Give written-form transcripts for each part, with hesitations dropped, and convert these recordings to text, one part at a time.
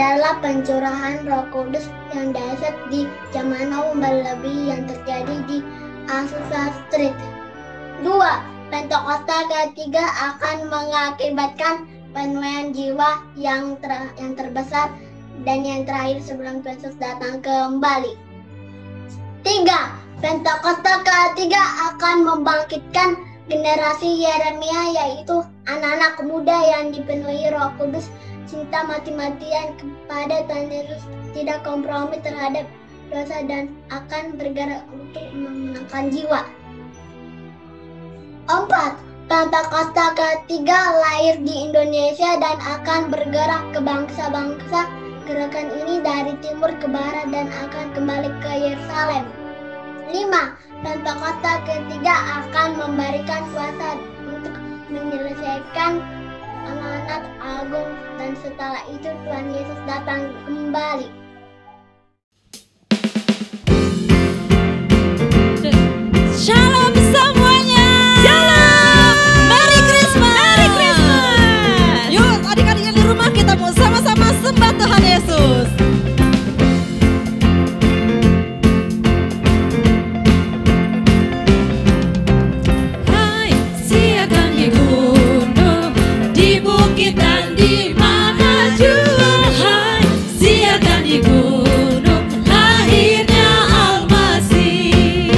adalah pencurahan Roh Kudus yang dahsyat di zaman now melebihi yang terjadi di Azusa Street. 2. Pentakosta ketiga akan mengakibatkan penuaian jiwa yang terbesar dan yang terakhir sebelum Yesus datang kembali. 3. Pentakosta ketiga akan membangkitkan generasi Yeremia, yaitu anak-anak muda yang dipenuhi Roh Kudus, cinta mati-matian kepada Tuhan Yesus, tidak kompromi terhadap dosa dan akan bergerak untuk memenangkan jiwa. 4. Pentakosta ketiga lahir di Indonesia dan akan bergerak ke bangsa-bangsa. Gerakan ini dari timur ke barat dan akan kembali ke Yerusalem. 5. Pentakosta ketiga akan memberikan kuasa untuk menyelesaikan amanat agung dan setelah itu Tuhan Yesus datang kembali. Shalom semuanya. Shalom. Merry Christmas. Merry Christmas. Yuk adik-adik yang di rumah kita mau sama-sama sembah Tuhan Yesus. Hai, siakan di gunung, di bukit dan di mana jua. Hai, siakan di gunung, lahirnya Al-Masih.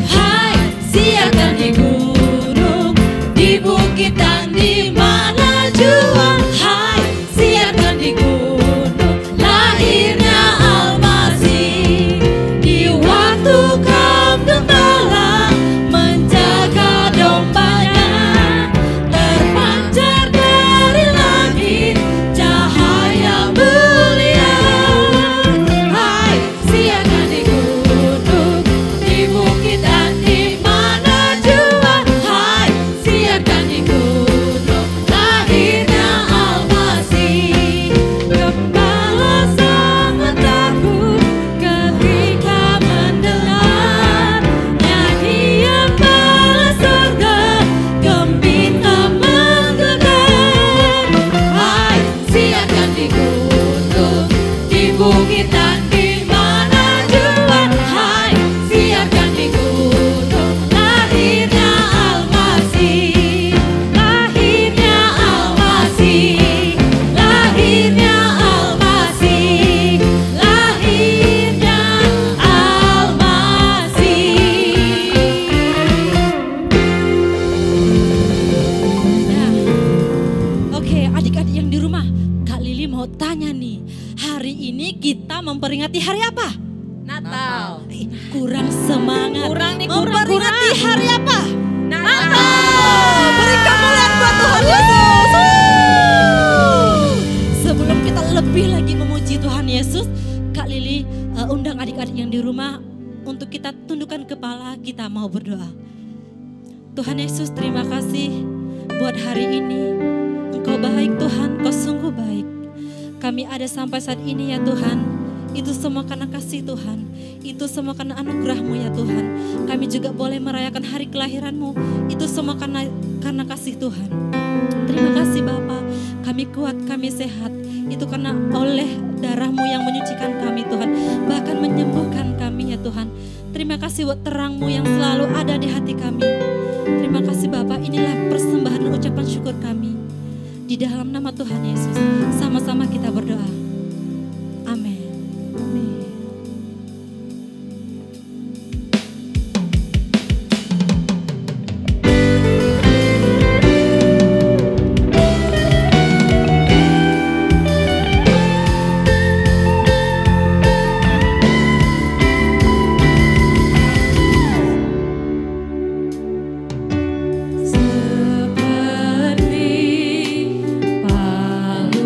Hai, siakan di gunung, di bukit dan di mana jua. Hai, siakan di gunung, lahirnya Al-Masih. Di waktu kaum gembala menjaga dombanya, terpancar dari langit cahaya mulia. Hai, siakan di gunung, di bukit dan di mana jua. Hai, siakan di gunung, lahirnya Al-Masih. Gembala sangat takut ketika mendengar nyanyian bala surga, gembira menggelegar. Hai, siakan di gunung, di bukit dan di mana jua. Hai, siakan di gunung, lahirnya Al-Masih. Lahirnya Al-Masih. Lahirnya Al-Masih. Lahirnya Al-Masih. Nah, oke adik-adik yang di rumah, Kak Lili mau tanya nih, hari ini kita memperingati hari apa? Natal. Kurang semangat. Kurang nih, memperingati kurang. hari apa? Natal. Beri kemuliaan buat Tuhan Yesus. Sebelum kita lebih lagi memuji Tuhan Yesus, Kak Lili undang adik-adik yang di rumah untuk kita tundukkan kepala, kita mau berdoa. Tuhan Yesus, terima kasih buat hari ini. Engkau baik Tuhan, Kau sungguh baik. Kami ada sampai saat ini ya Tuhan. Itu semua karena kasih Tuhan. Itu semua karena anugerah-Mu ya Tuhan. Kami juga boleh merayakan hari kelahiran-Mu. Itu semua karena kasih Tuhan. Terima kasih Bapa. Kami kuat, kami sehat. Itu karena oleh darah-Mu yang menyucikan kami Tuhan. Bahkan menyembuhkan kami ya Tuhan. Terima kasih buat terang-Mu yang selalu ada di hati kami. Terima kasih Bapa. Inilah persembahan dan ucapan syukur kami. Di dalam nama Tuhan Yesus. Sama-sama kita berdoa. Amin. Amin. Seperti palungan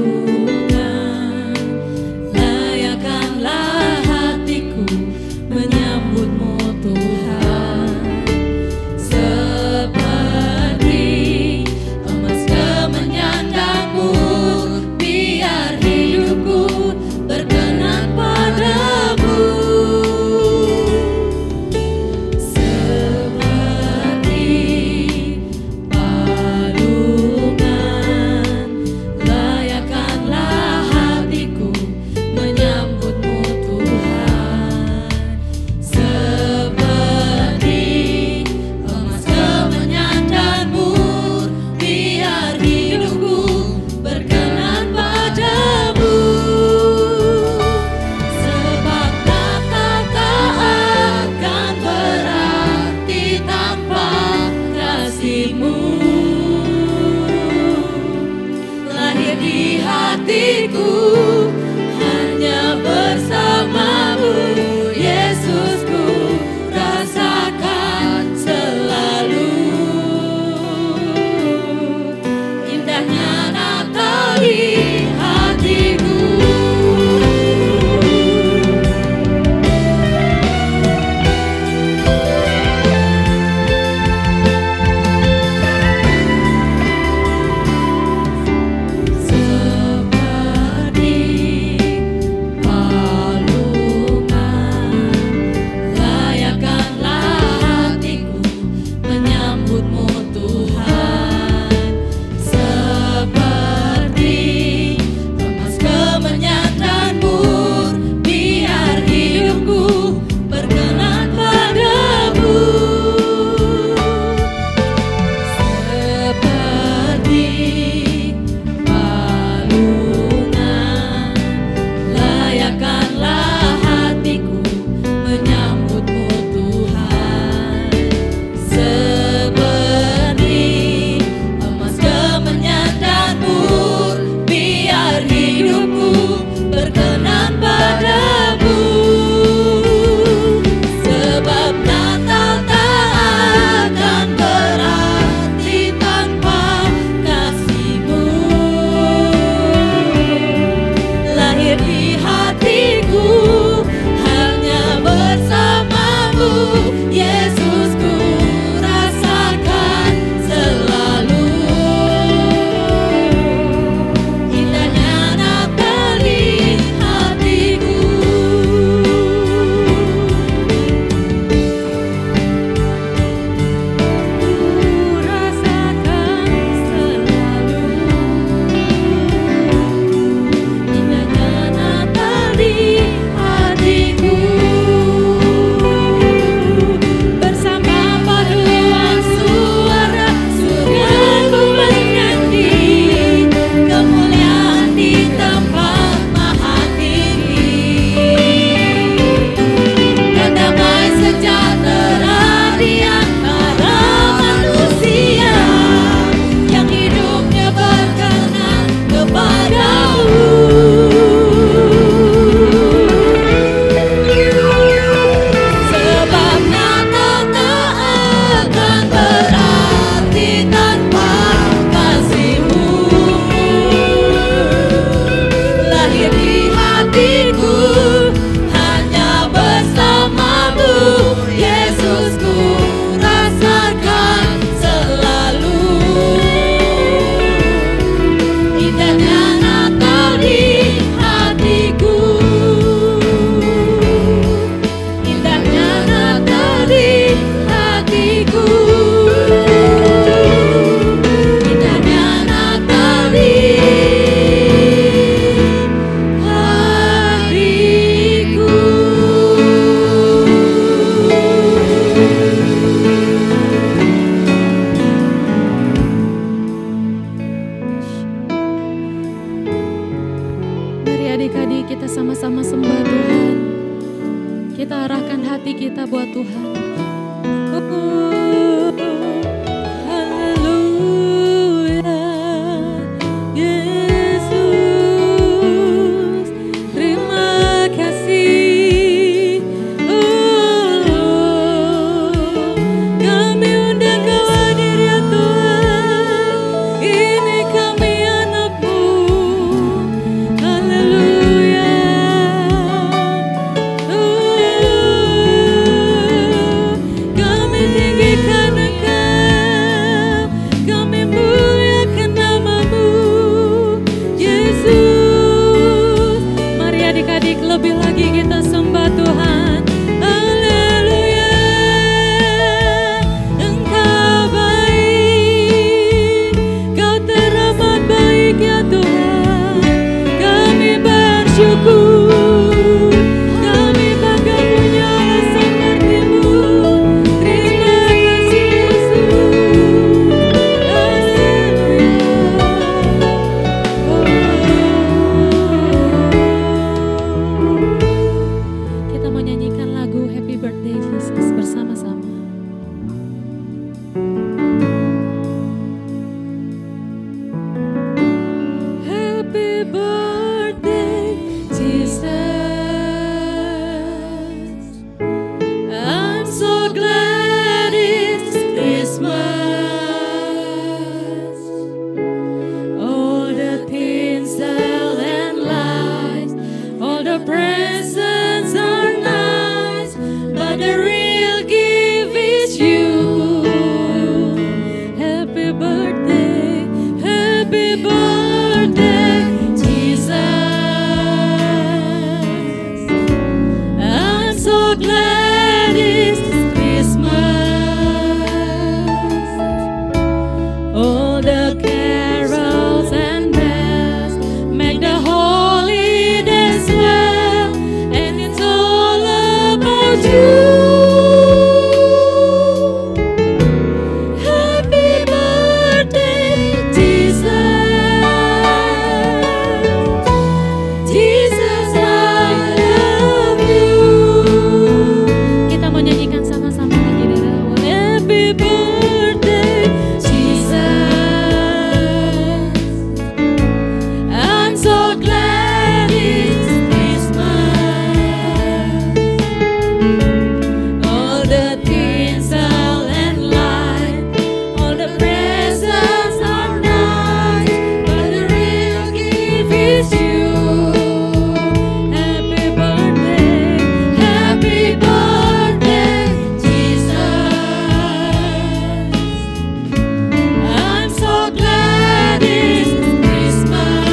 kita arahkan hati kita buat Tuhan. Haleluya, Yesus, terima kasih. Kami undang Kau hadir ya Tuhan, ini kami anak-Mu. Haleluya. Kami tinggikan Engkau, kami muliakan nama-Mu, Yesus. Mari adik-adik lebih lagi kita sembah Tuhan. Haleluya, Engkau baik, Kau teramat baik ya Tuhan. Kami bersyukur, kami bangga punya rasa seperti-Mu. Terima kasih Yesus. Haleluya. Kita mau nyanyikan lagu Happy Birthday Jesus bersama-sama. Happy birthday, Jesus. I'm so glad it's Christmas. All the tinsel and lights, all the presents are nice, but the real gift is you. Happy birthday, Jesus. I'm so glad it's Christmas. All the carols and bells make the holiday swell, and it's all about you. Happy birthday, Jesus. Jesus, I love you. Kita mau nyanyikan sama-sama lagi dari awal. Happy birthday, Jesus. I'm so glad it's Christmas. All the tinsel and light, all the presents are nice, but the real gift is you. Happy birthday, Jesus. I'm so glad it's Christmas.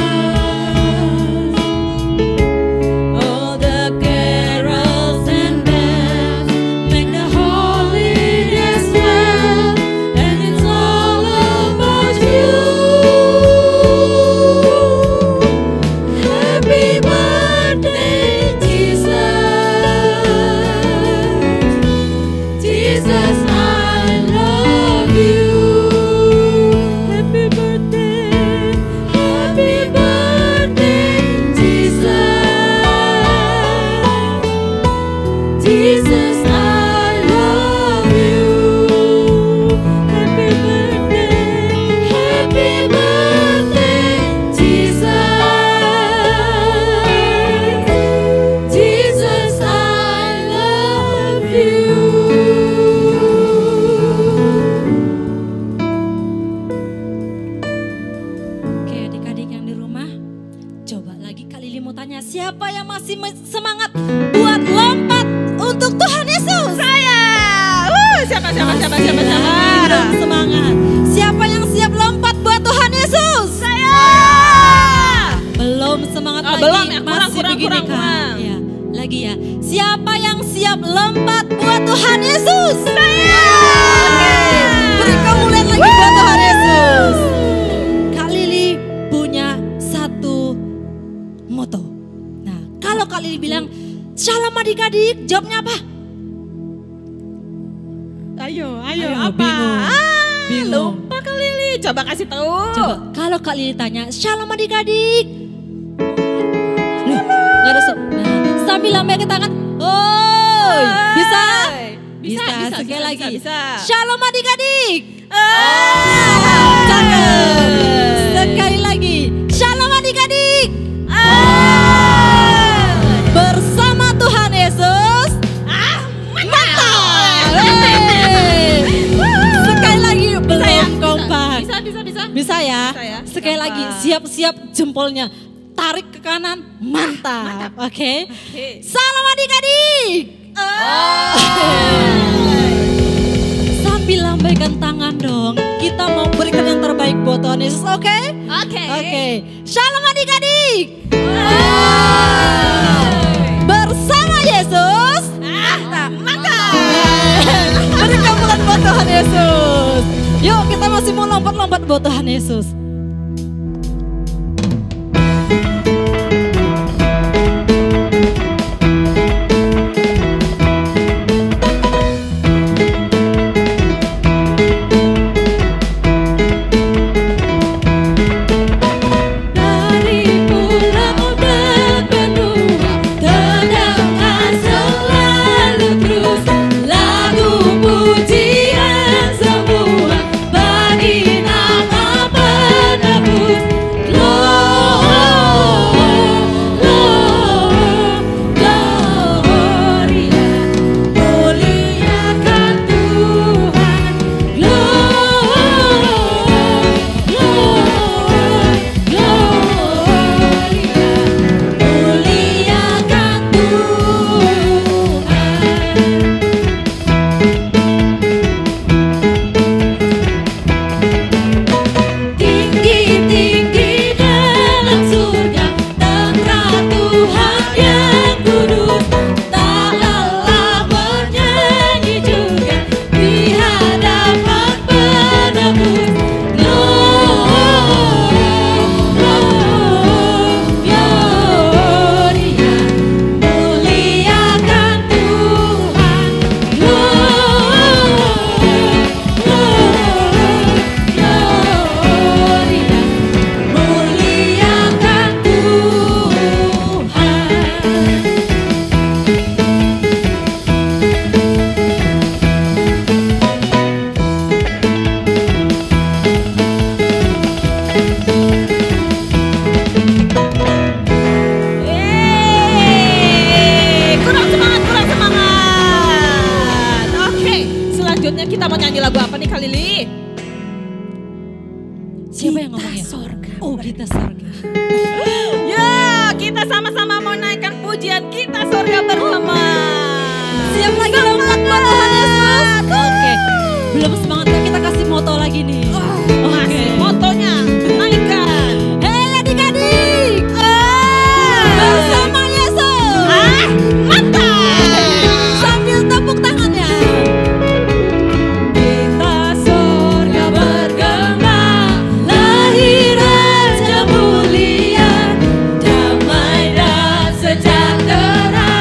All the carols and bells make the holiday swell, and it's all about you. Happy birthday, Jesus. Jesus, I love you. Happy birthday, Jesus. Jesus, I love you. Happy birthday, Jesus. Jesus, I love you. Oke, adik-adik yang di rumah, coba lagi Kak Lili mau tanya, siapa yang masih semangat buat lompat untuk Tuhan Yesus? Saya. Siapa? Belum semangat. Siapa yang siap lompat buat Tuhan Yesus? Saya. Belum semangat lagi. Belum ya, masih kurang. begini Kak. Ya, lagi ya. Siapa yang siap lompat buat Tuhan Yesus? Saya. Oke, beri kemuliaan lagi buat Tuhan Yesus. Kak Lili punya satu moto. Nah, kalau Kak Lili bilang shalom adik-adik, jawabnya apa? Ayo, Ayo, apa? bingung. Lupa Kak Lili, coba kasih tahu. Coba, kalau Kak Lili tanya, shalom adik-adik. Loh, gak ada nah, sambil lambaikan tangan. Oh, sekali lagi. Bisa. Shalom adik-adik. Ah, Cakep. Sekali lagi. Shalom adik-adik. Bersama Tuhan Yesus. Mantap. Sekali lagi belum kompak. Bisa. Bisa ya? Bisa ya. Sekali Kompak. lagi siap-siap jempolnya. Tarik ke kanan, mantap. Oke. Salam adik-adik. Sambil lambaikan tangan dong. Kita mau berikan yang terbaik buat Tuhan Yesus, oke? Oke. Shalom adik-adik. Bersama Yesus. Mantap. Berikan bulan buat Tuhan Yesus. Yuk kita masih mau lompat-lompat buat Tuhan Yesus. Selanjutnya kita mau nyanyi lagu apa nih Kak Lili? Siapa yang ngomongnya? Oh, kita sorga. Ya, kita sama-sama mau naikkan pujian kita sorga bersama. Siap lagi lompat buat Tuhan Yesus. Oke. Belum semangat kita kasih moto lagi nih. Masih motonya naikkan. Hei adik-adik. Bersama Yesus. Mantap. Sambil tepuk tangannya. Kita sorga bergema, lahir Raja mulia, damai dan sejahtera.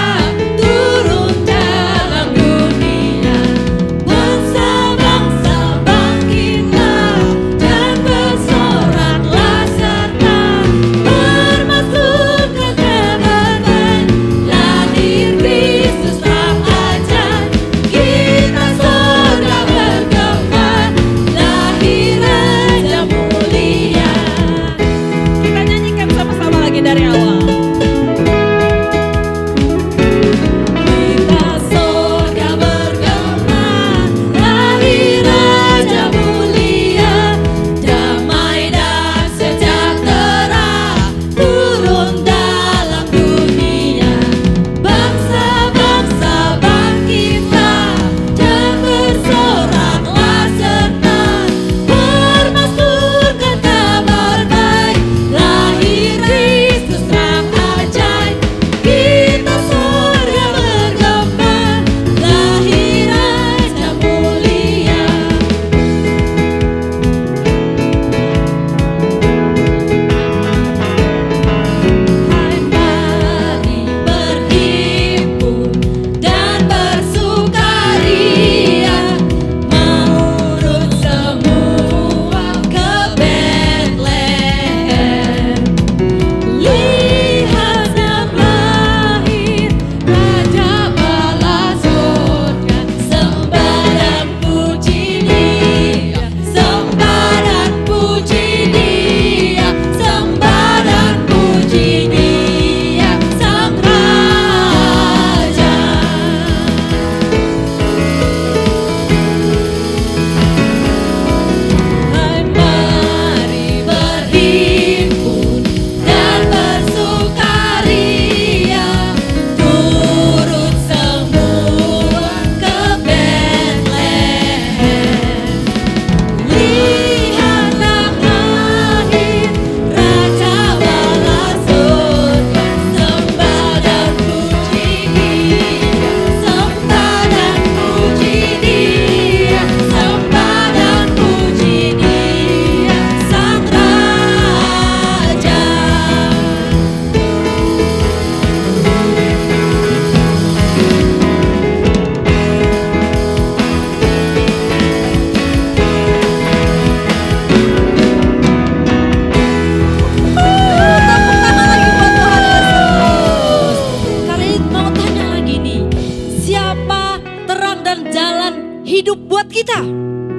hidup buat kita.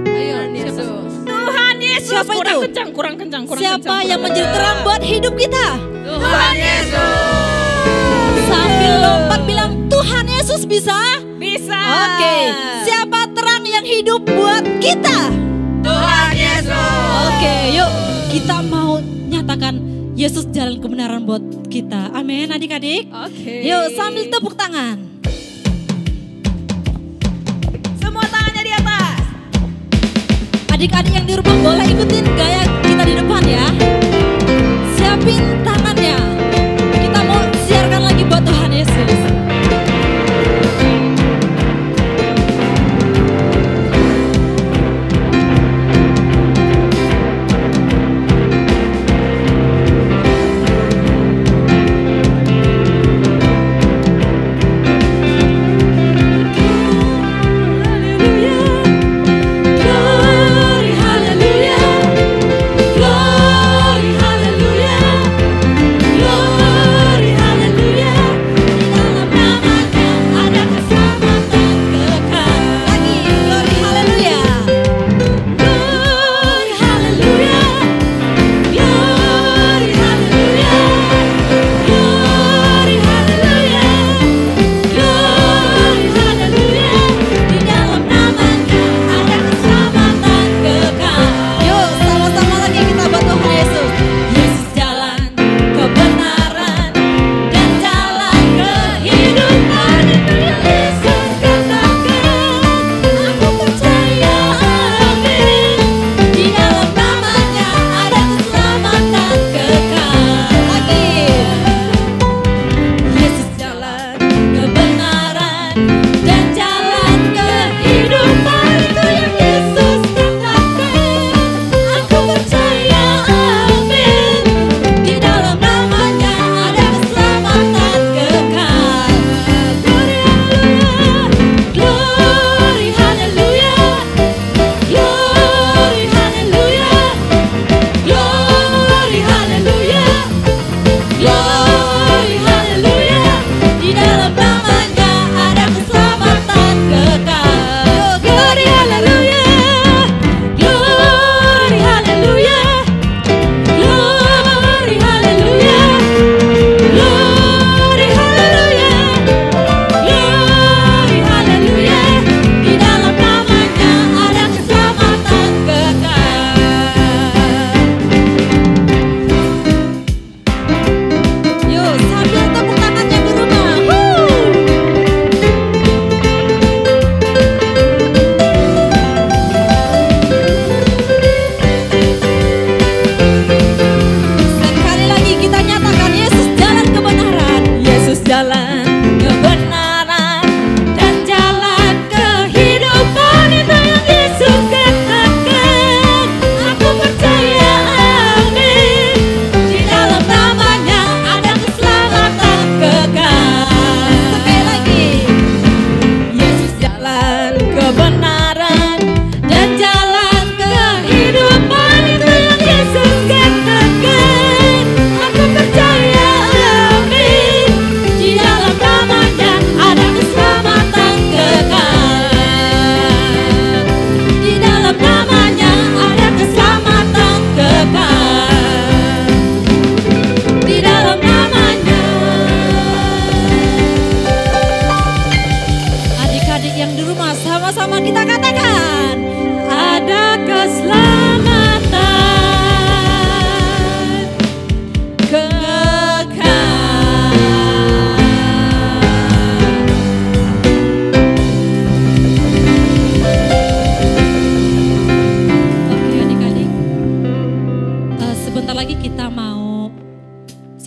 Tuhan Yesus. Siapa itu? Kurang kencang. Siapa yang menjadi terang buat hidup kita? Tuhan Yesus. Sambil lompat bilang Tuhan Yesus bisa. Bisa. Oke. Siapa terang yang hidup buat kita? Tuhan Yesus. Oke, yuk kita mau nyatakan Yesus jalan kebenaran buat kita. Amin adik-adik. Oke. Yuk sambil tepuk tangan. Semua tangannya di atas. Adik-adik yang di rumah boleh ikutin gaya kita di depan ya. Siapin tangannya. Kita mau siarkan lagi buat Tuhan Yesus.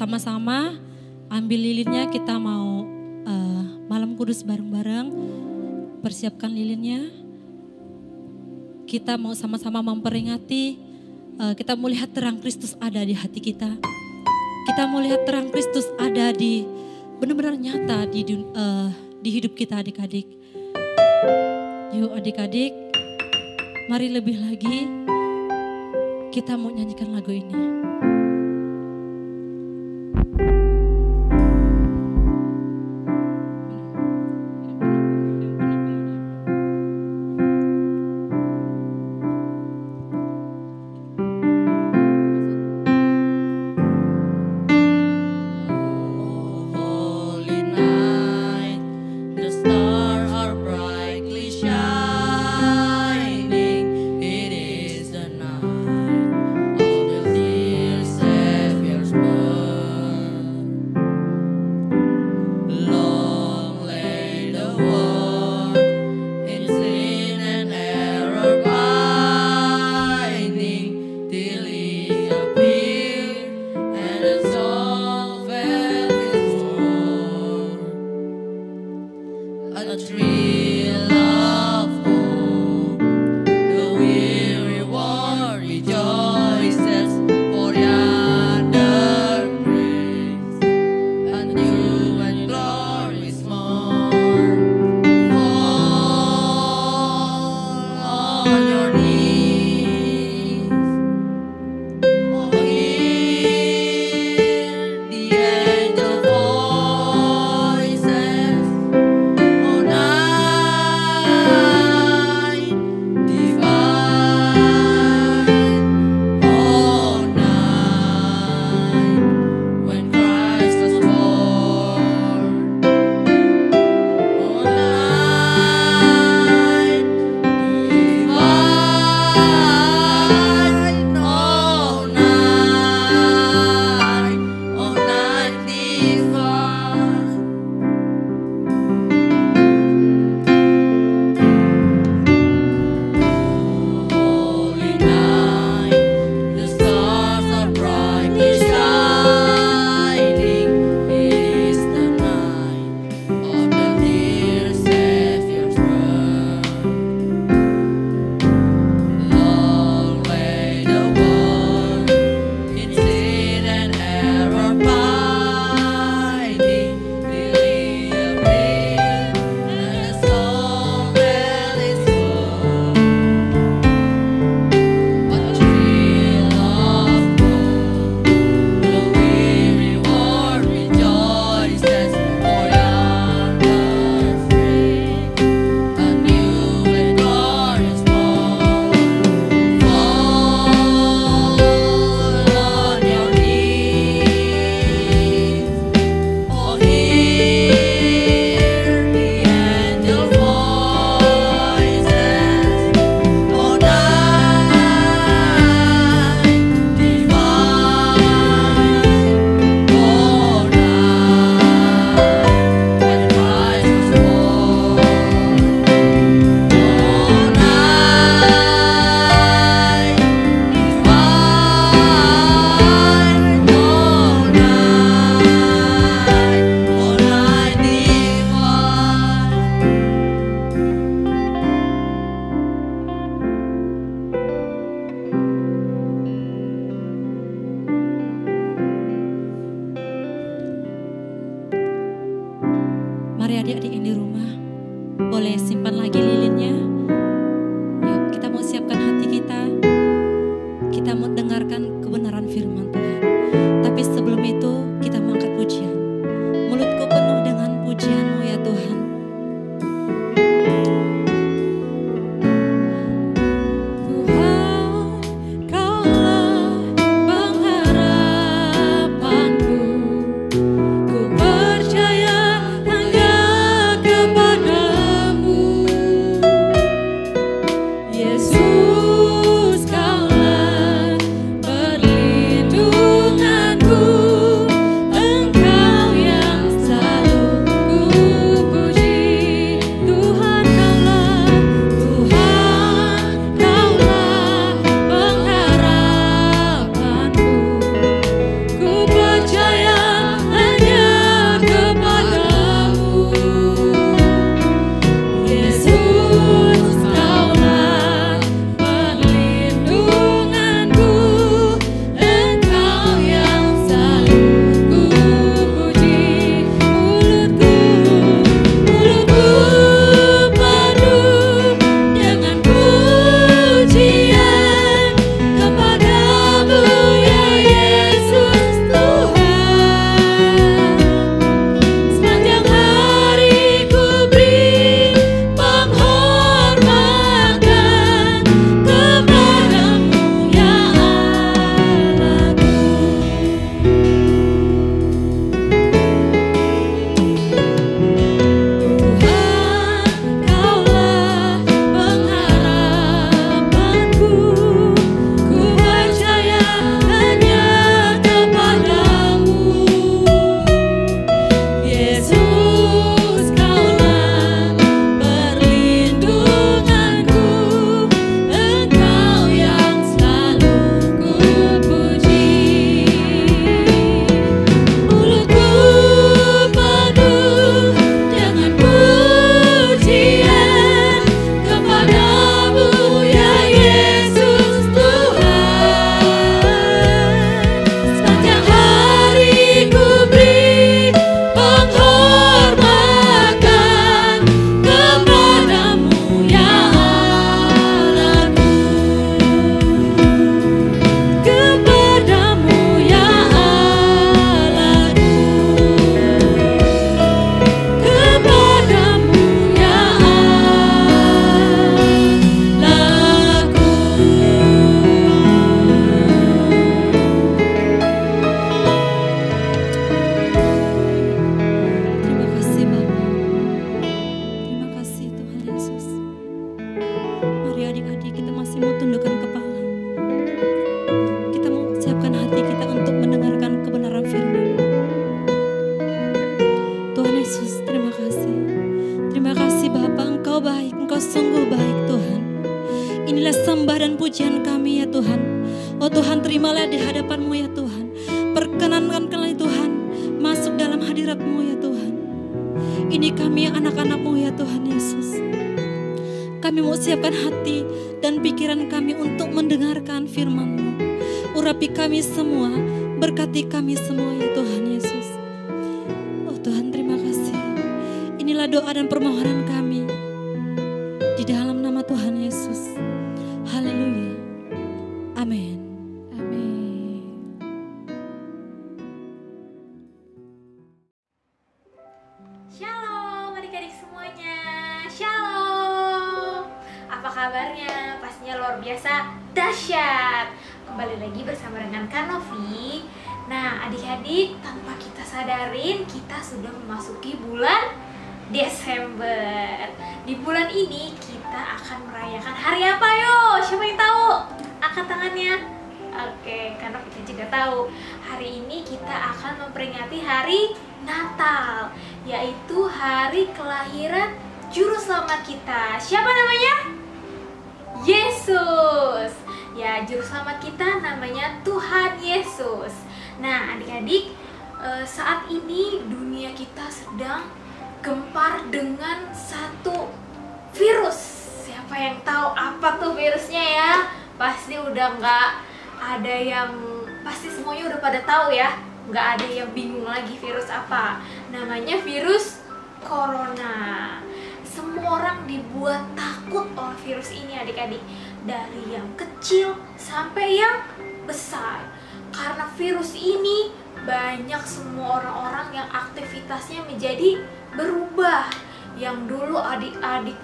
sama-sama ambil lilinnya, kita mau malam kudus bareng-bareng, persiapkan lilinnya. Kita mau sama-sama memperingati, kita mau lihat terang Kristus ada di hati kita. Kita mau lihat terang Kristus ada di benar-benar nyata di hidup kita adik-adik. Yuk adik-adik, mari lebih lagi kita mau nyanyikan lagu ini. world in sin and error binding till He appeared and the soul felt His word. A thrill of hope, the weary world rejoices for yonder grace, a new and glorious morn. Fall on your knees, oh, hear the angel voices. Oh, night divine, oh, night when Christ was born. Oh, night divine, oh, night divine. Holy night, the stars are brightly shining. It is the night of the dear Savior's birth. Long lay the world in sin and error binding till He appeared and the soul felt His word. A thrill of hope, the weary world rejoices for yonder faith, a new and glorious morn. Fall on your knees, oh, hear the angel voices. Oh, night divine, oh, night when Christ was born. Oh, night divine, oh, night divine. Mari adik-adik yang di rumah, boleh simpan lagi lilinnya. Yuk kita mau siapkan hati kita. Kita mau dengarkan kebenaran firman Tuhan. Tapi sebelum itu kita mau angkat pujian. Mulutku penuh dengan pujian-Mu ya Tuhan. Tuhan, Kaulah pengharapanku, ku percaya hanya kepadamu. Engkau sungguh baik Tuhan. Inilah sembah dan pujian kami ya Tuhan. Oh Tuhan, terimalah di hadapan-Mu ya Tuhan. Perkenankanlah Tuhan masuk dalam hadirat-Mu ya Tuhan. Ini kami yang anak-anak-Mu ya Tuhan Yesus. Kami mau siapkan hati dan pikiran kami untuk mendengarkan firman-Mu. Urapi kami semua, berkati kami semua ya Tuhan Yesus. Oh Tuhan, terima kasih. Inilah doa dan permohonan kami di dalam nama Tuhan Yesus. Haleluya. Amin. Amin. Shalom adik-adik semuanya. Shalom. Apa kabarnya? Pastinya luar biasa dahsyat. Kembali lagi bersama dengan Kak Novi. Nah adik-adik, tanpa kita sadarin kita sudah memasuki bulan Desember. Di bulan ini kita akan merayakan hari apa yo? Siapa yang tahu? Angkat tangannya. Oke, karena kita juga tahu hari ini kita akan memperingati hari Natal, yaitu hari kelahiran Juru Selamat kita. Siapa namanya? Yesus. Ya, Juru Selamat kita namanya Tuhan Yesus. Nah, adik-adik, saat ini dunia kita sedang gempar dengan satu virus. Siapa yang tahu apa tuh virusnya ya? Pasti udah nggak ada yang, pasti semuanya udah pada tahu ya. Nggak ada yang bingung lagi virus apa. Namanya virus Corona. Semua orang dibuat takut oleh virus ini adik-adik. Dari yang kecil sampai yang besar. Karena virus ini banyak semua orang-orang yang aktivitasnya menjadi berubah. Yang dulu adik-adik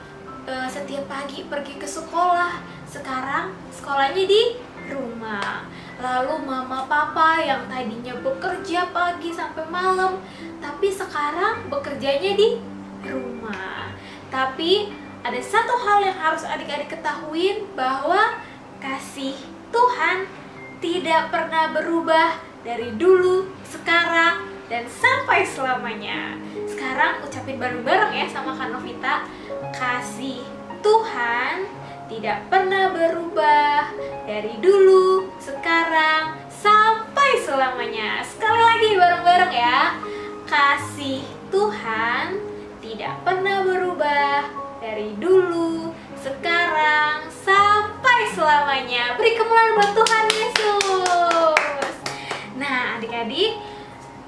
setiap pagi pergi ke sekolah, sekarang sekolahnya di rumah. Lalu mama papa yang tadinya bekerja pagi sampai malam, tapi sekarang bekerjanya di rumah. Tapi ada satu hal yang harus adik-adik ketahui, bahwa kasih Tuhan tidak pernah berubah dari dulu, sekarang, dan sampai selamanya. Sekarang ucapin bareng-bareng ya sama Kak Novita. Kasih Tuhan tidak pernah berubah dari dulu, sekarang, sampai selamanya. Sekali lagi bareng-bareng ya. Kasih Tuhan tidak pernah berubah dari dulu, sekarang, sampai selamanya. Beri kemuliaan buat Tuhan Yesus. Nah adik-adik,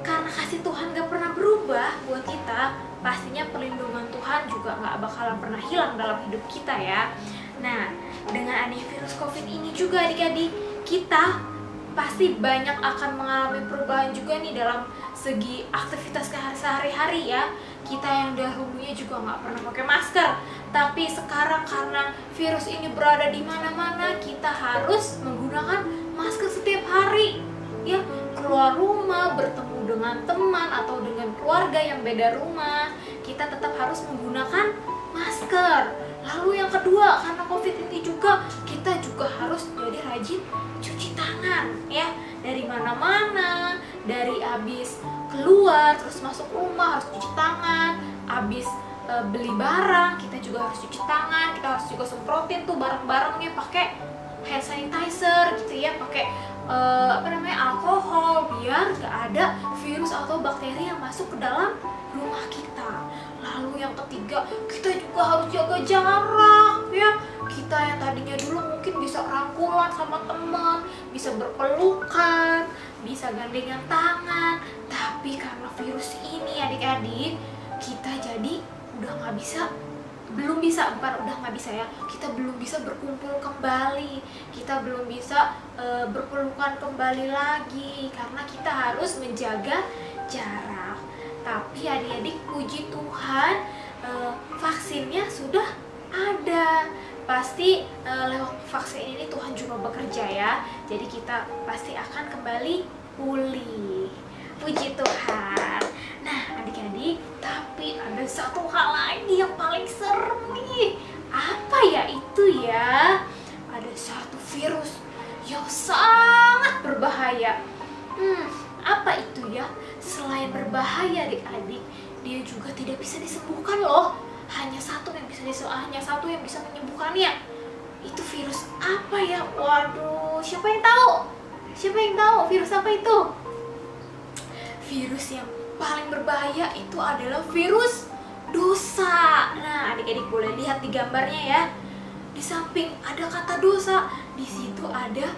karena kasih Tuhan gak pernah berubah buat kita, pastinya perlindungan Tuhan juga gak bakalan pernah hilang dalam hidup kita ya. Nah, dengan adanya virus COVID ini juga adik-adik, kita pasti banyak akan mengalami perubahan juga nih dalam segi aktivitas sehari-hari ya. Kita yang dahulunya juga nggak pernah pakai masker, tapi sekarang karena virus ini berada di mana-mana, kita harus menggunakan masker setiap hari ya. Keluar rumah, bertemu dengan teman atau dengan keluarga yang beda rumah, kita tetap harus menggunakan masker. Lalu yang kedua, karena COVID ini juga, kita juga harus jadi rajin cuci tangan ya. Dari mana-mana, dari habis keluar terus masuk rumah harus cuci tangan, habis beli barang kita juga harus cuci tangan, kita harus juga semprotin tuh barang-barangnya pakai hand sanitizer gitu ya, pakai alkohol, biar gak ada virus atau bakteri yang masuk ke dalam rumah kita. Lalu yang ketiga, kita juga harus jaga jarak ya. Kita yang tadinya dulu mungkin bisa rangkulan sama teman, bisa berpelukan, bisa gandengan tangan, tapi karena virus ini adik-adik, kita jadi udah nggak bisa, kita belum bisa berkumpul kembali, kita belum bisa berpelukan kembali lagi karena kita harus menjaga jarak. Tapi adik-adik, puji Tuhan, vaksinnya sudah ada. Pasti lewat vaksin ini Tuhan juga bekerja ya. Jadi kita pasti akan kembali pulih. Puji Tuhan. Nah adik-adik, tapi ada satu hal lagi yang paling serem nih. Apa ya itu ya? Ada satu virus yang sangat berbahaya. Apa itu ya? Selain berbahaya adik-adik, dia juga tidak bisa disembuhkan loh. hanya satu yang bisa menyembuhkannya. Itu virus apa ya? Waduh, siapa yang tahu? Virus apa itu? Virus yang paling berbahaya itu adalah virus dosa. Nah, adik-adik boleh lihat di gambarnya ya. Di samping ada kata dosa, di situ ada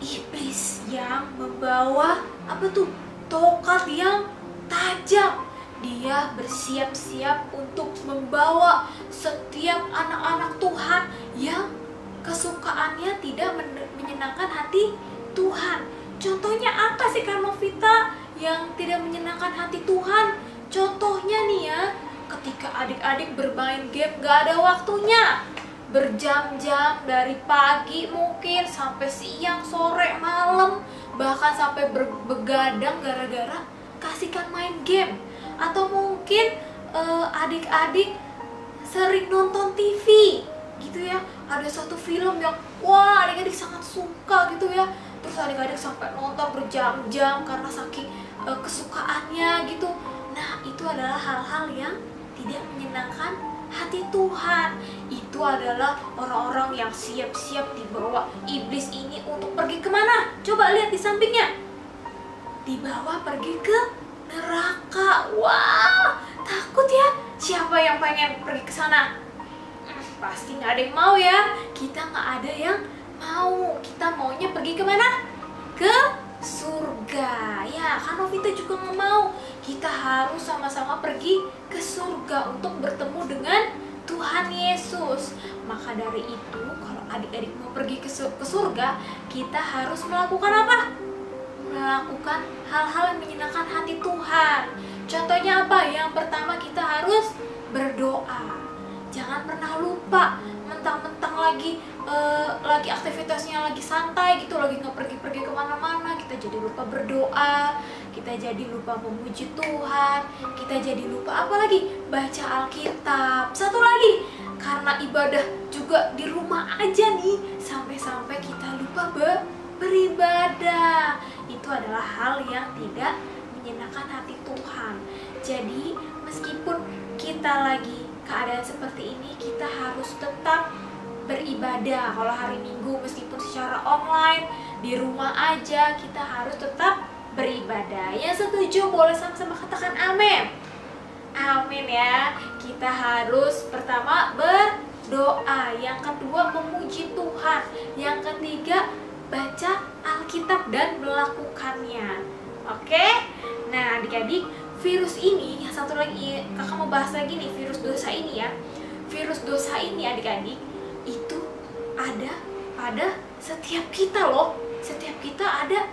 iblis yang membawa apa tuh? Tongkat yang tajam. Dia bersiap-siap untuk membawa setiap anak-anak Tuhan yang kesukaannya tidak menyenangkan hati Tuhan. Contohnya apa sih Kak Novita yang tidak menyenangkan hati Tuhan? Contohnya nih ya, ketika adik-adik bermain game gak ada waktunya, berjam-jam dari pagi mungkin sampai siang, sore, malam, bahkan sampai begadang gara-gara kasihkan main game. Atau mungkin adik-adik sering nonton TV gitu ya, ada satu film yang wah adik-adik sangat suka gitu ya, terus adik-adik sampai nonton berjam-jam karena saking kesukaannya gitu. Nah, itu adalah hal-hal yang tidak menyenangkan hati Tuhan. Itu adalah orang-orang yang siap-siap dibawa iblis ini untuk pergi kemana? Coba lihat di sampingnya, dibawa pergi ke neraka. Wah, takut ya. Siapa yang pengen pergi ke sana? Pasti nggak ada yang mau ya. Kita nggak ada yang mau. Kita maunya pergi kemana? Ke surga. Ya, kan Novita juga nggak mau. Kita harus sama-sama pergi ke surga untuk bertemu dengan Tuhan Yesus. Maka dari itu, kalau adik-adik mau pergi ke surga, kita harus melakukan apa? Melakukan hal-hal yang menyenangkan hati Tuhan. Contohnya apa? Yang pertama, kita harus berdoa. Jangan pernah lupa, mentang-mentang lagi aktivitasnya lagi santai gitu, lagi nggak pergi-pergi kemana-mana, kita jadi lupa berdoa, kita jadi lupa memuji Tuhan, kita jadi lupa apa lagi? Baca Alkitab. Satu lagi, karena ibadah juga di rumah aja nih, sampai-sampai kita lupa beribadah. Itu adalah hal yang tidak menyenangkan hati Tuhan. Jadi meskipun kita lagi keadaan seperti ini, kita harus tetap beribadah. Kalau hari Minggu meskipun secara online di rumah aja, kita harus tetap beribadah. Yang setuju boleh sama-sama katakan amin. Amin ya. Kita harus pertama berdoa, yang kedua memuji Tuhan, yang ketiga baca Alkitab dan melakukannya. Oke? Nah, adik-adik, virus ini, yang satu lagi kakak mau bahas lagi nih, virus dosa ini ya. Virus dosa ini adik-adik, itu ada pada setiap kita loh. Setiap kita ada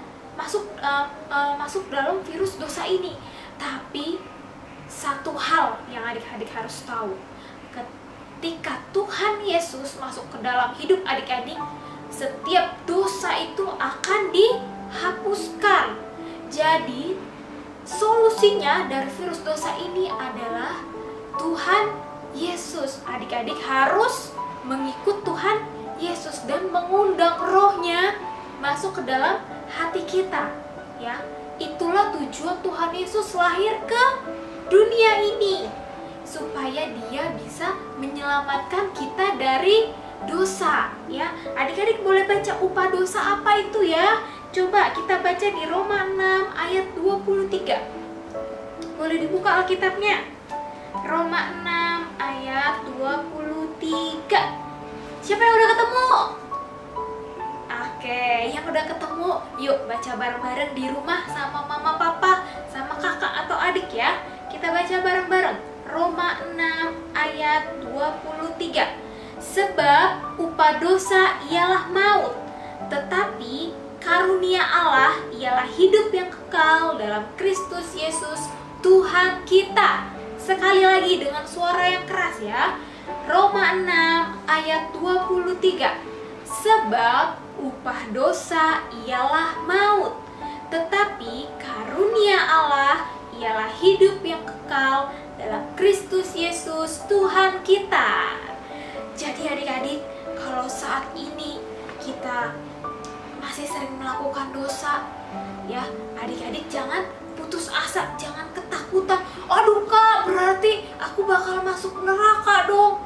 masuk dalam virus dosa ini. Tapi satu hal yang adik-adik harus tahu, ketika Tuhan Yesus masuk ke dalam hidup adik-adik, setiap dosa itu akan dihapuskan. Jadi solusinya dari virus dosa ini adalah Tuhan Yesus. Adik-adik harus mengikut Tuhan Yesus dan mengundang rohnya masuk ke dalam hati kita ya. Itulah tujuan Tuhan Yesus lahir ke dunia ini, supaya dia bisa menyelamatkan kita dari dosa ya. Adik-adik boleh baca upah dosa apa itu ya. Coba kita baca di Roma 6 ayat 23. Boleh dibuka Alkitabnya. Roma 6 ayat 23. Siapa yang udah ketemu? Oke, yang udah ketemu, yuk baca bareng-bareng di rumah sama mama, papa, sama kakak atau adik ya. Kita baca bareng-bareng. Roma 6 ayat 23. Sebab upah dosa ialah maut, tetapi karunia Allah ialah hidup yang kekal dalam Kristus Yesus Tuhan kita. Sekali lagi dengan suara yang keras ya. Roma 6 ayat 23. Sebab upah dosa ialah maut, tetapi karunia Allah ialah hidup yang kekal dalam Kristus Yesus Tuhan kita. Jadi adik-adik, kalau saat ini kita masih sering melakukan dosa, ya adik-adik jangan putus asa, jangan ketakutan. Aduh Kak, berarti aku bakal masuk neraka dong.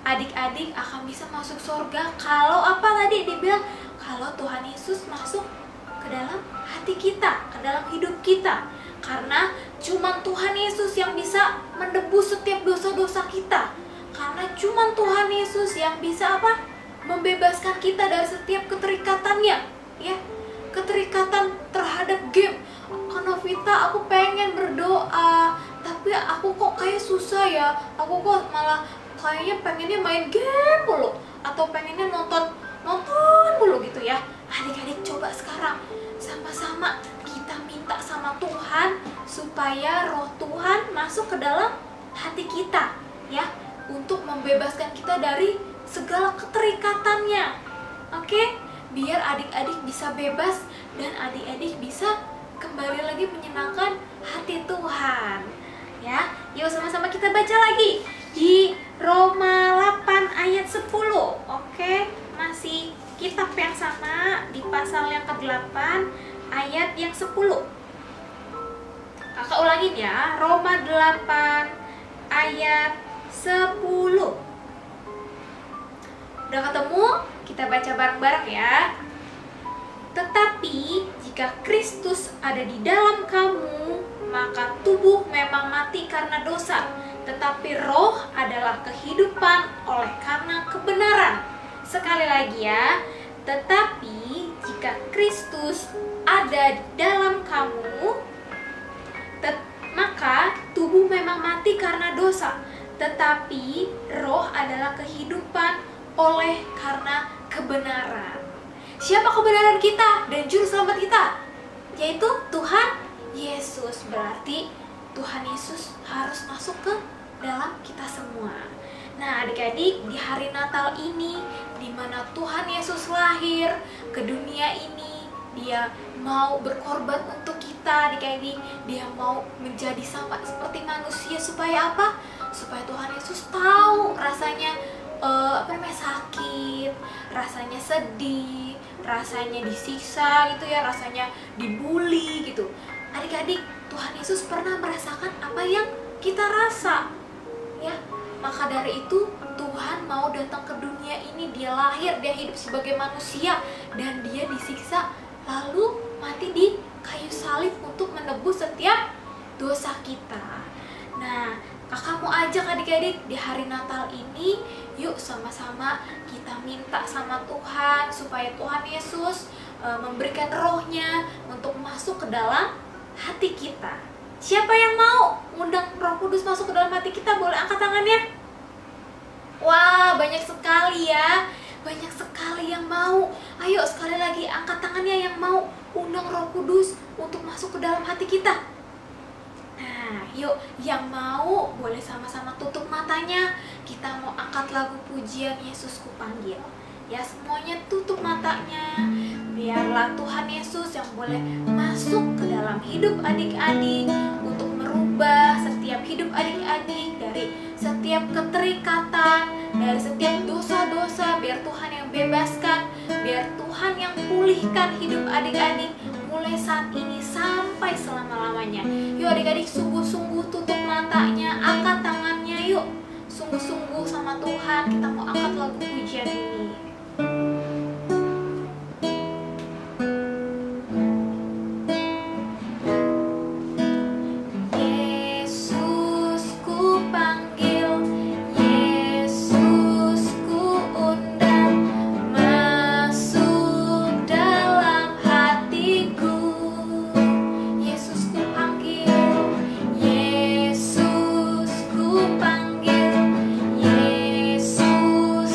Adik-adik akan bisa masuk surga kalau apa tadi dibilang, kalau Tuhan Yesus masuk ke dalam hati kita, ke dalam hidup kita. Karena cuma Tuhan Yesus yang bisa menebus setiap dosa-dosa kita. Karena cuma Tuhan Yesus yang bisa apa? Membebaskan kita dari setiap keterikatannya, ya. Keterikatan terhadap game. Karena Vita, aku pengen berdoa, tapi aku kok kayak susah ya. Aku kok malah kayaknya pengennya main game mulu, atau pengennya nonton mulu gitu ya. Adik-adik coba sekarang sama-sama kita minta sama Tuhan supaya roh Tuhan masuk ke dalam hati kita, ya, untuk membebaskan kita dari segala keterikatannya. Oke? Biar adik-adik bisa bebas dan adik-adik bisa kembali lagi menyenangkan hati Tuhan. Ya, yuk sama-sama kita baca lagi di Roma 8 ayat 10. Oke, masih kitab yang sama di pasal yang ke-8 ayat yang 10. Kakak ulangin ya, Roma 8 ayat 10. Udah ketemu? Kita baca bareng-bareng ya. Tetapi jika Kristus ada di dalam kamu, maka tubuh memang mati karena dosa, tetapi roh adalah kehidupan oleh karena kebenaran. Sekali lagi ya, tetapi jika Kristus ada di dalam kamu, maka tubuh memang mati karena dosa, tetapi roh adalah kehidupan oleh karena kebenaran. Siapa kebenaran kita dan juru selamat kita? Yaitu Tuhan Yesus. Berarti Tuhan Yesus harus masuk ke dalam kita semua. Nah, adik-adik, di hari Natal ini, di mana Tuhan Yesus lahir ke dunia ini, Dia mau berkorban untuk kita, adik-adik. Dia mau menjadi sama seperti manusia supaya apa? Supaya Tuhan Yesus tahu rasanya sakit, rasanya sedih, rasanya disiksa gitu ya, rasanya dibully gitu. Adik-adik, Tuhan Yesus pernah merasakan apa yang kita rasa, ya. Maka dari itu Tuhan mau datang ke dunia ini. Dia lahir, dia hidup sebagai manusia, dan dia disiksa lalu mati di kayu salib untuk menebus setiap dosa kita. Nah, kakak mau ajak adik-adik di hari Natal ini, yuk sama-sama kita minta sama Tuhan supaya Tuhan Yesus memberikan rohnya untuk masuk ke dalam hati kita. Siapa yang mau undang Roh Kudus masuk ke dalam hati kita? Boleh angkat tangannya. Wah, banyak sekali ya. Banyak sekali yang mau. Ayo sekali lagi angkat tangannya yang mau undang Roh Kudus untuk masuk ke dalam hati kita. Nah, yuk yang mau boleh sama-sama tutup matanya. Kita mau angkat lagu pujian Yesus Kupanggil. Ya, semuanya tutup matanya. Biarlah Tuhan Yesus yang boleh masuk ke dalam hidup adik-adik untuk merubah setiap hidup adik-adik dari setiap keterikatan, dari setiap dosa-dosa. Biar Tuhan yang bebaskan, biar Tuhan yang pulihkan hidup adik-adik mulai saat ini sampai selama-lamanya. Yuk adik-adik, sungguh-sungguh tutup matanya, angkat tangannya yuk. Sungguh-sungguh sama Tuhan, kita mau angkat lagu pujian ini. Yesus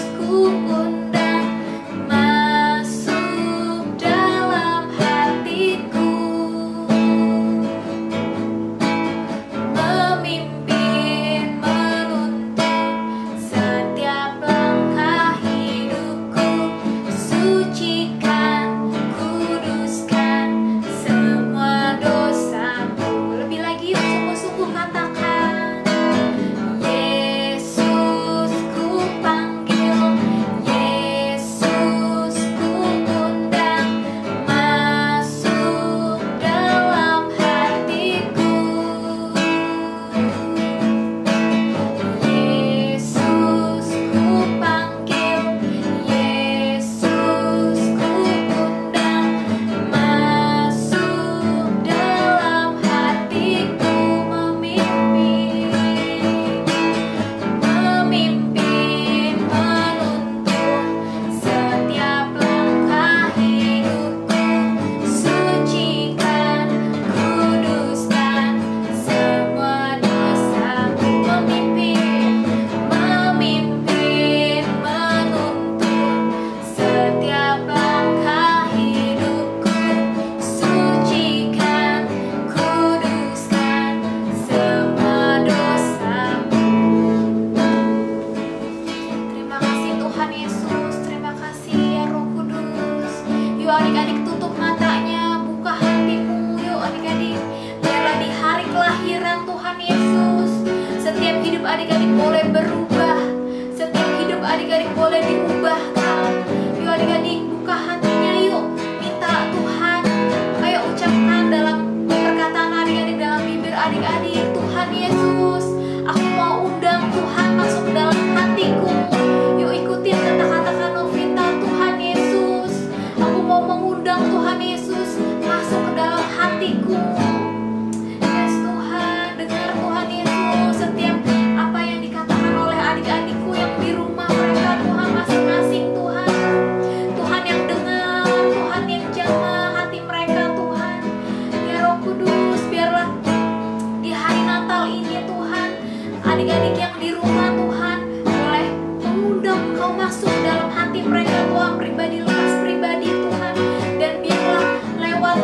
berubah. Setiap hidup adik-adik boleh diubahkan. Yuk adik-adik buka hatinya yuk. Minta Tuhan. Ayo ucapkan dalam perkataan adik-adik, dalam bibir adik-adik. Tuhan Yesus, aku mau undang Tuhan masuk ke dalam hatiku. Yuk ikutin kata-kata Kak Novita. Tuhan Yesus, aku mau mengundang Tuhan Yesus masuk ke dalam hatiku. Yes Tuhan, dengar Tuhan Yesus setiap apa yang dikatakan oleh adik-adikku yang di rumah mereka Tuhan masing-masing Tuhan. Tuhan yang dengar, Tuhan yang jamah hati mereka Tuhan. Ya Roh Kudus, biarlah di hari Natal ini Tuhan, adik-adik yang di rumah Tuhan boleh mengundang Engkau masuk dalam hati mereka Tuhan, pribadi lepas pribadi Tuhan. Dan biarlah lewat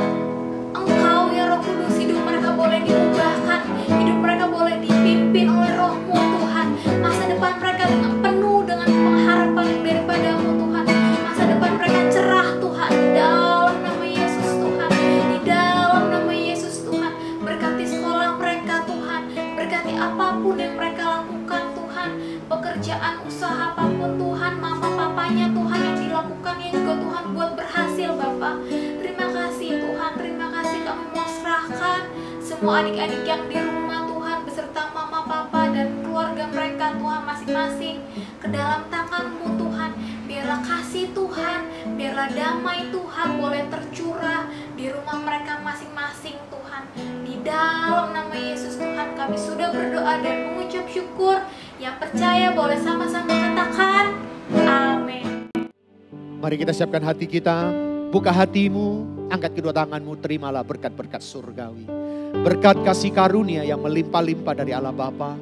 Engkau ya Roh Kudus hidup mereka boleh diubahkan, hidup mereka boleh dipimpin oleh Roh-Mu Tuhan. Masa depan mereka dengan penuh dengan pengharapan yang daripadamu Tuhan. Masa depan mereka cerah Tuhan, di dalam nama Yesus Tuhan, di dalam nama Yesus Tuhan. Berkati sekolah mereka Tuhan, berkati apapun yang mereka lakukan Tuhan, pekerjaan usaha apapun Tuhan, mama papanya Tuhan yang dilakukannya juga Tuhan buat berhasil Bapak. Terima kasih Tuhan, terima kasih kami mau serahkan semua adik-adik yang di rumah Tuhan beserta mama papa dan keluarga mereka Tuhan masing-masing ke dalam tangan-Mu Tuhan. Biarlah kasih Tuhan, biarlah damai Tuhan boleh tercurah di rumah mereka masing-masing Tuhan. Di dalam nama Yesus Tuhan kami sudah berdoa dan mengucap syukur. Yang percaya boleh sama-sama katakan amin. Mari kita siapkan hati kita, buka hatimu, angkat kedua tanganmu, terimalah berkat-berkat surgawi. Berkat kasih karunia yang melimpah-limpah dari Allah Bapa,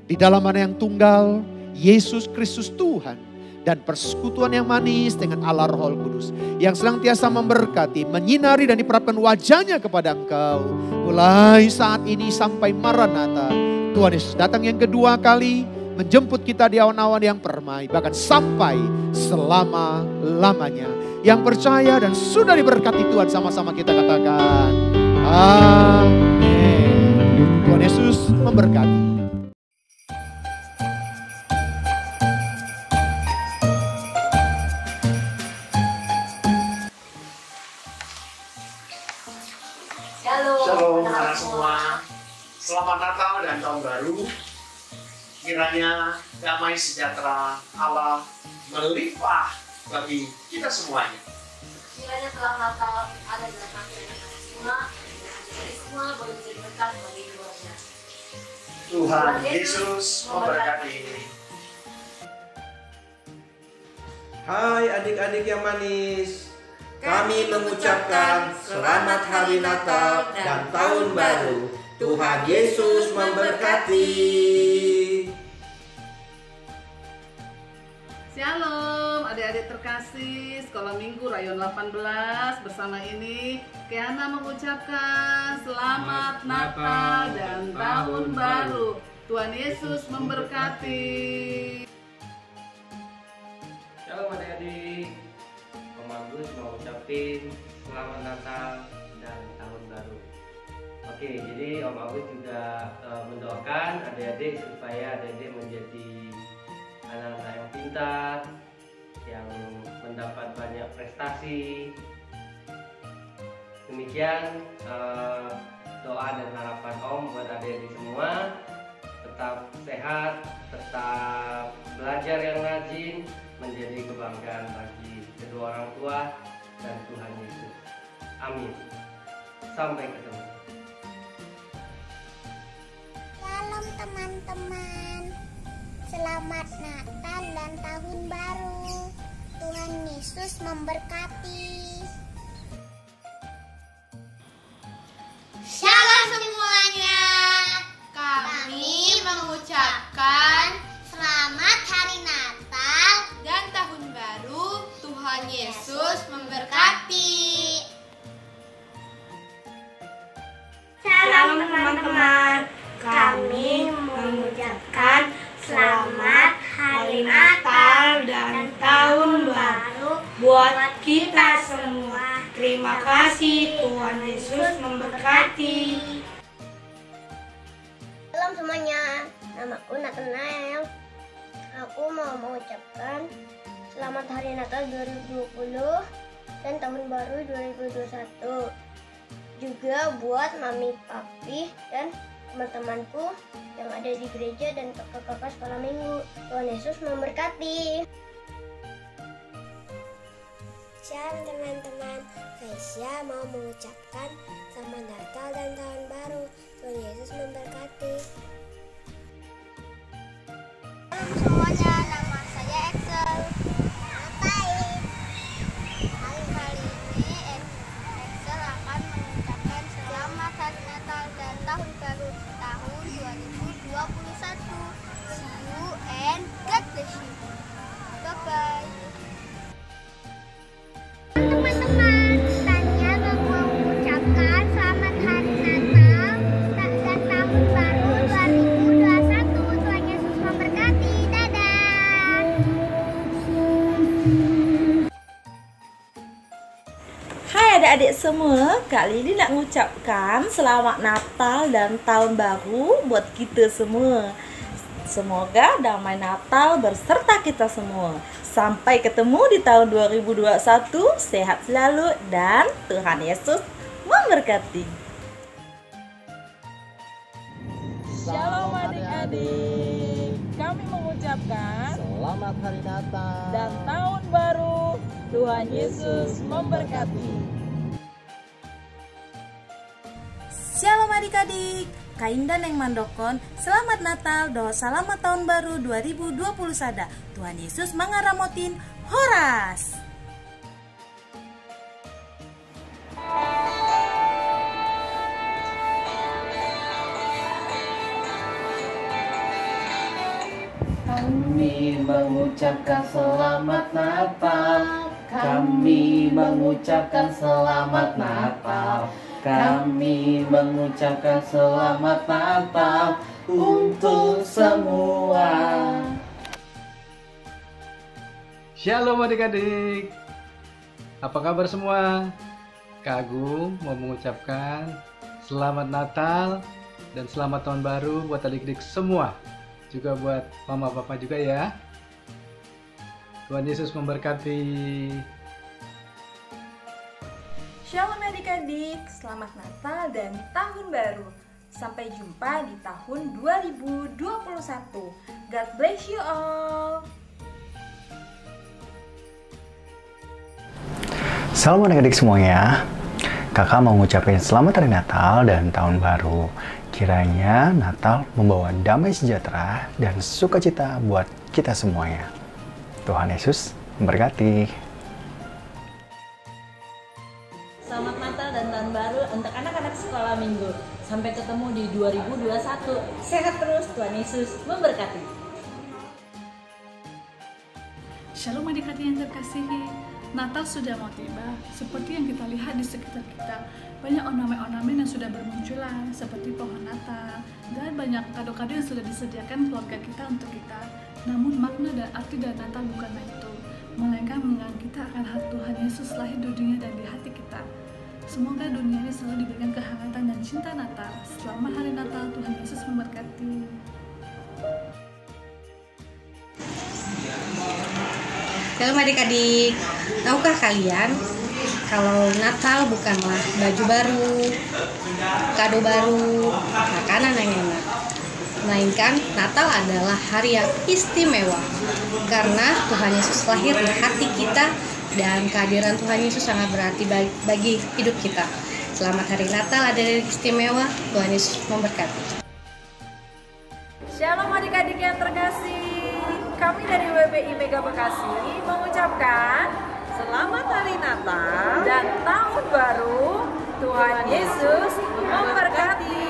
di dalam mana yang tunggal, Yesus Kristus Tuhan, dan persekutuan yang manis dengan Allah Roh Kudus, yang senantiasa memberkati, menyinari dan diperapkan wajahnya kepada engkau, mulai saat ini sampai Maranatha. Tuhan Yesus datang yang kedua kali, menjemput kita di awan-awan yang permai, bahkan sampai selama-lamanya. Yang percaya dan sudah diberkati Tuhan, sama-sama kita katakan amin. Tuhan Yesus memberkati. Shalom anak semua, selamat Natal dan Tahun Baru. Kiranya damai sejahtera Allah melimpah bagi kita semuanya. Kiranya setelah Natal ada dalam hati kita semua, jadi semua boleh menjadi berkat bagi keluarga. Tuhan Yesus memberkati. Hai adik-adik yang manis, kami mengucapkan selamat hari Natal dan Tahun Baru. Tuhan Yesus memberkati. Shalom adik-adik terkasih, Sekolah Minggu Rayon 18 bersama ini Keana mengucapkan selamat Natal dan Tahun Baru. Tuhan Yesus memberkati. Shalom adik-adik, Om Agus mau ucapin selamat Natal dan Tahun Baru. Oke, jadi Om Agus juga mendoakan adik-adik supaya adik-adik menjadi anak-anak yang pintar, yang mendapat banyak prestasi. Demikian doa dan harapan Om buat adik-adik semua. Tetap sehat, tetap belajar yang rajin, menjadi kebanggaan bagi kedua orang tua dan Tuhan Yesus. Amin. Sampai ketemu. Shalom teman-teman. Selamat Natal dan Tahun Baru. Tuhan Yesus memberkati. Shalom semuanya. Kami mengucapkan selamat hari Natal dan Tahun Baru. Tuhan Yesus memberkati. Shalom teman-teman, kami mengucapkan selamat hari Natal dan Tahun Baru buat kita semua. Terima kasih, Tuhan Yesus memberkati. Shalom semuanya. Namaku Nathanael. mau mengucapkan Selamat Hari Natal 2020 dan Tahun Baru 2021. Juga buat mami, papi, dan teman-temanku yang ada di gereja dan kakak-kakak sekolah minggu. Tuhan Yesus memberkati. Shalom teman-teman, Aisyah mau mengucapkan Selamat Natal dan Tahun Baru. Tuhan Yesus memberkati. Halo semuanya, nama saya Excel. Baik. Kali ini Excel akan mengucapkan Selamat Hari Natal dan Tahun Baru tahun 2021. See you and God bless you. Bye-bye. Teman-teman, Tania mau mengucapkan Selamat Hari Natal dan Tahun Baru 2021. Tuhan Yesus memberkati. Dadah. Hai adik-adik semua, Kak Lili nak mengucapkan Selamat Natal dan Tahun Baru buat kita semua. Semoga damai Natal berserta kita semua. Sampai ketemu di tahun 2021, sehat selalu dan Tuhan Yesus memberkati. Shalom adik-adik, kami mengucapkan Selamat Hari Natal dan Tahun Baru. Tuhan Yesus memberkati. Shalom adik-adik, Kak Indah Neng Mandokon, Selamat Natal dan Selamat Tahun Baru 2020 sada. Tuhan Yesus mangaramotin horas. Kami mengucapkan Selamat Natal. Kami mengucapkan Selamat Natal. Kami mengucapkan Selamat Natal untuk semua. Shalom adik-adik. Apa kabar semua? Kak Agung mau mengucapkan Selamat Natal dan Selamat Tahun Baru buat adik-adik semua. Juga buat mama papa juga ya. Tuhan Yesus memberkati. Shalom adik-adik, Selamat Natal dan Tahun Baru. Sampai jumpa di tahun 2021. God bless you all. Salam adik-adik semuanya. Kakak mau ngucapin Selamat Hari Natal dan Tahun Baru. Kiranya Natal membawa damai sejahtera dan sukacita buat kita semuanya. Tuhan Yesus memberkati. Selamat Natal dan Tahun Baru untuk anak-anak sekolah minggu. Sampai ketemu di 2021. Sehat terus, Tuhan Yesus memberkati. Shalom adik-adik yang terkasihi. Natal sudah mau tiba, seperti yang kita lihat di sekitar kita. Banyak ornamen-ornamen yang sudah bermunculan, seperti pohon Natal, dan banyak kado-kado yang sudah disediakan keluarga kita untuk kita. Namun makna dan arti dari Natal bukanlah itu, melainkan mengingat kita akan Tuhan Yesus lahir di dunia dan di hati kita. Semoga dunia ini selalu diberikan kehangatan dan cinta Natal. Selamat Hari Natal, Tuhan Yesus memberkati. Shalom adik-adik, tahukah kalian kalau Natal bukanlah baju baru, kado baru, makanan yang enak, melainkan Natal adalah hari yang istimewa karena Tuhan Yesus lahir di hati kita dan kehadiran Tuhan Yesus sangat berarti bagi hidup kita. Selamat Hari Natal, ada hari istimewa, Tuhan Yesus memberkati. Shalom adik-adik yang terkasih. Kami dari WPI Mega Bekasi mengucapkan Selamat Hari Natal dan Tahun Baru. Tuhan Yesus memberkati.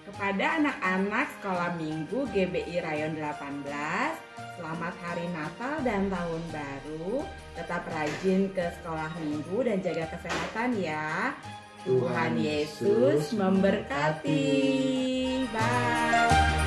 Kepada anak-anak sekolah minggu GBI Rayon 18, selamat Hari Natal dan Tahun Baru. Tetap rajin ke sekolah minggu dan jaga kesehatan ya. Tuhan Yesus memberkati. Bye.